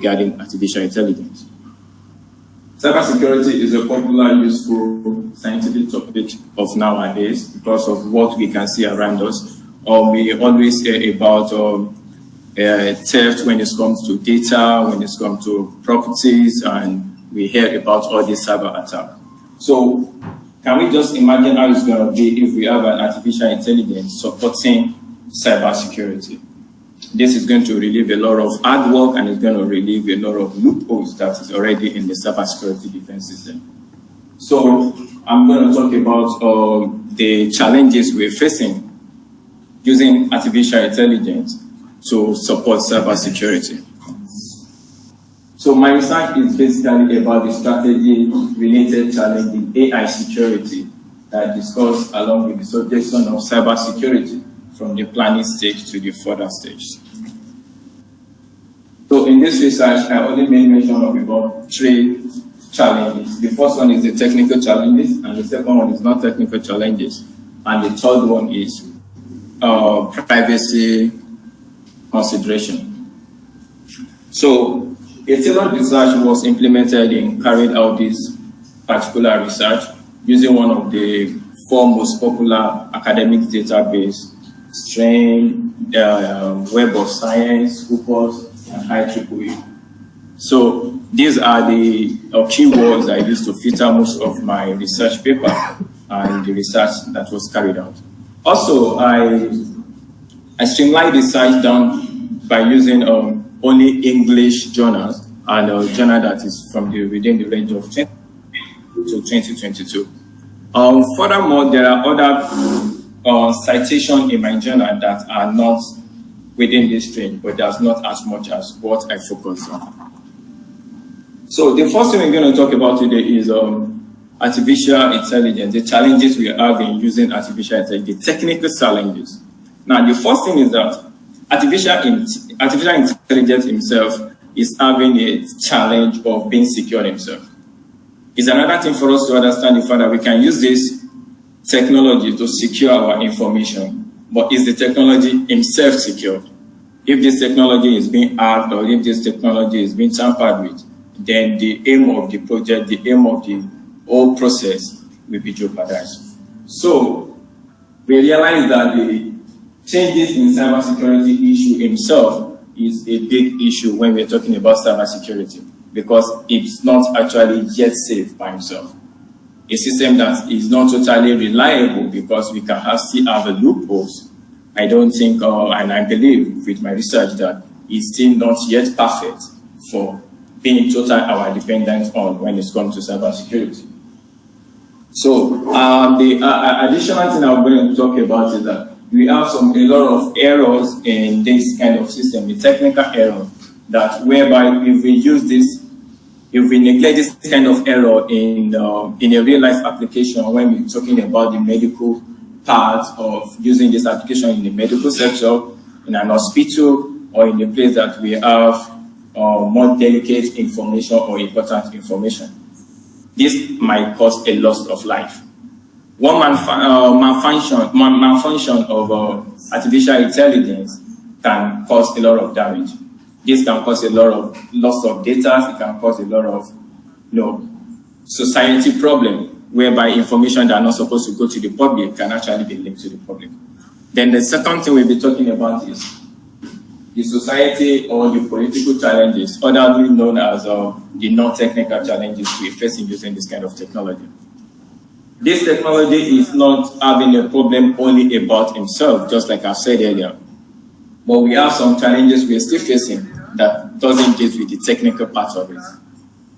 regarding artificial intelligence. Cybersecurity is a popular, useful scientific topic of nowadays because of what we can see around us. We always hear about theft when it comes to data, when it comes to properties, and we hear about all these cyber attacks. So can we just imagine how it's going to be if we have an artificial intelligence supporting cybersecurity? This is going to relieve a lot of hard work, and it's going to relieve a lot of loopholes that is already in the cybersecurity defense system. So I'm going to talk about the challenges we're facing using artificial intelligence to support cybersecurity. So my research is basically about the strategy-related challenge in AI security that I discussed along with the suggestion of cybersecurity from the planning stage to the further stage. So in this research, I only made mention of about 3 challenges. The first one is the technical challenges, and the second one is non-technical challenges, and the third one is privacy consideration. So a tailored research was implemented and carried out this particular research using one of the 4 most popular academic database, Strain, Web of Science, Scopus, and IEEE. So these are the keywords I used to filter most of my research paper and the research that was carried out. Also, I streamlined the site down by using only English journals and a journal that is from within the range of 10 to 2022. Furthermore, there are other citations in my journal that are not within this range, but there's not as much as what I focus on. So the first thing we're going to talk about today is artificial intelligence, the challenges we have in using artificial intelligence, the technical challenges. Now, the first thing is that artificial intelligence itself is having a challenge of being secure himself. It's another thing for us to understand the fact that we can use this technology to secure our information, but is the technology itself secure? If this technology is being hacked or if this technology is being tampered with, then the aim of the project, the aim of the whole process will be jeopardized. So we realize that the changes in cybersecurity issue itself is a big issue when we're talking about cybersecurity, because it's not actually yet safe by itself. A system that is not totally reliable, because we can still have a loopholes. I don't think, and I believe with my research that it's still not yet perfect for being total our dependence on when it comes to cybersecurity. So the additional thing I'm going to talk about is that we have a lot of errors in this kind of system, the technical error, that whereby if we use this, if we neglect this kind of error in a real life application, when we're talking about the medical part of using this application in the medical sector, in an hospital, or in a place that we have more delicate information or important information, this might cause a loss of life. One malfunction of artificial intelligence can cause a lot of damage. This can cause a lot of loss of data. It can cause a lot of society problem, whereby information that are not supposed to go to the public can actually be linked to the public. Then the second thing we'll be talking about is the society or the political challenges, otherwise known as the non-technical challenges we're facing using this kind of technology. This technology is not having a problem only about himself, just like I said earlier, but we have some challenges we're still facing that doesn't deal with the technical part of it.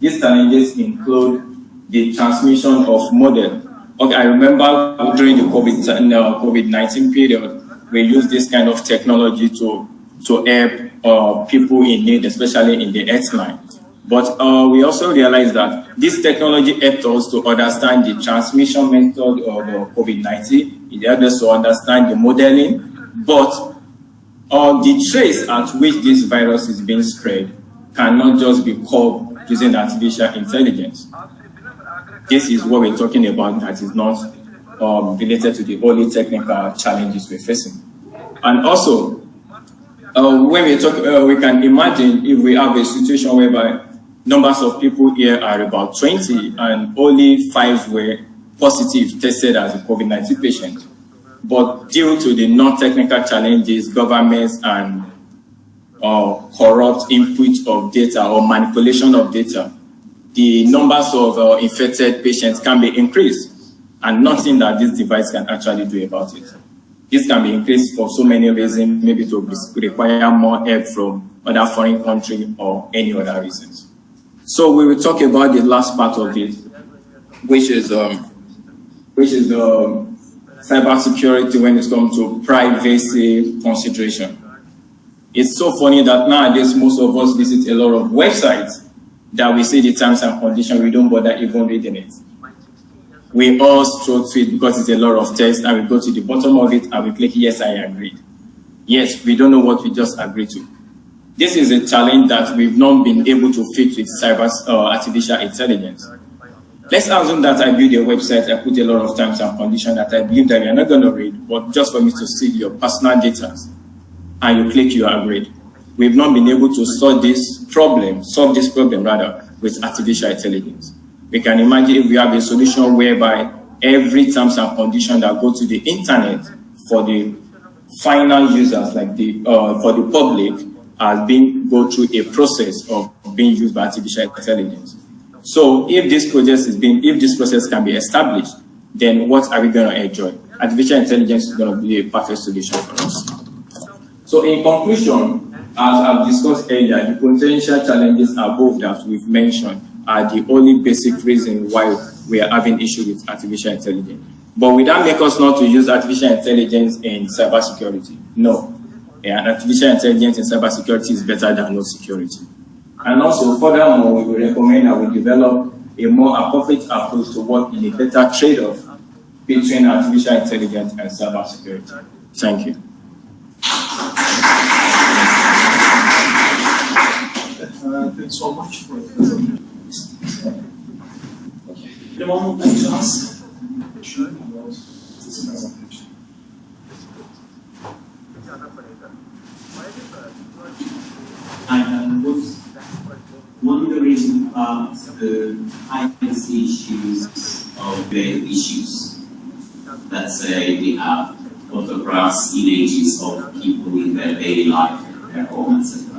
These challenges include the transmission of model. Okay, I remember during the COVID-19 period, we used this kind of technology to help people in need, especially in the health line. But we also realized that this technology helped us to understand the transmission method of COVID-19. It helped us to understand the modeling, but the trace at which this virus is being spread cannot just be called using artificial intelligence. This is what we're talking about that is not related to the only technical challenges we're facing. And also, When we talk, we can imagine if we have a situation whereby numbers of people here are about 20 and only 5 were positive tested as a COVID-19 patient. But due to the non-technical challenges, governments and corrupt input of data or manipulation of data, the numbers of infected patients can be increased, and nothing that this device can actually do about it. This can be increased for so many reasons, maybe to require more help from other foreign countries or any other reasons. So we will talk about the last part of it, which is cybersecurity when it comes to privacy consideration. It's so funny that nowadays most of us visit a lot of websites that we see the terms and conditions, we don't bother even reading it. We all stroke through it because it's a lot of text, and we go to the bottom of it and we click yes, I agree. Yes, we don't know what we just agreed to. This is a challenge that we've not been able to fix with artificial intelligence. Let's assume that I build a website, I put a lot of terms and conditions that I believe that you're not going to read, but just for me to see your personal data, and you click you agreed. We've not been able to solve this problem with artificial intelligence. We can imagine if we have a solution whereby every terms and condition that go to the internet for the final users, like for the public, has been go through a process of being used by artificial intelligence. So if this process can be established, then what are we going to enjoy? Artificial intelligence is going to be a perfect solution for us. So in conclusion, as I've discussed earlier, the potential challenges above that we've mentioned are the only basic reason why we are having issues with artificial intelligence. But will that make us not to use artificial intelligence in cybersecurity? No. And artificial intelligence in cybersecurity is better than no security. And also, furthermore, we will recommend that we develop a more appropriate approach to work in a better trade-off between artificial intelligence and cybersecurity. Thank you. Thanks so much for the presentation. Anyone would like to ask? Sure. This presentation. One of the reasons the highest issues of the issues, let's say we have photographs, images of people in their daily life, their home, etc.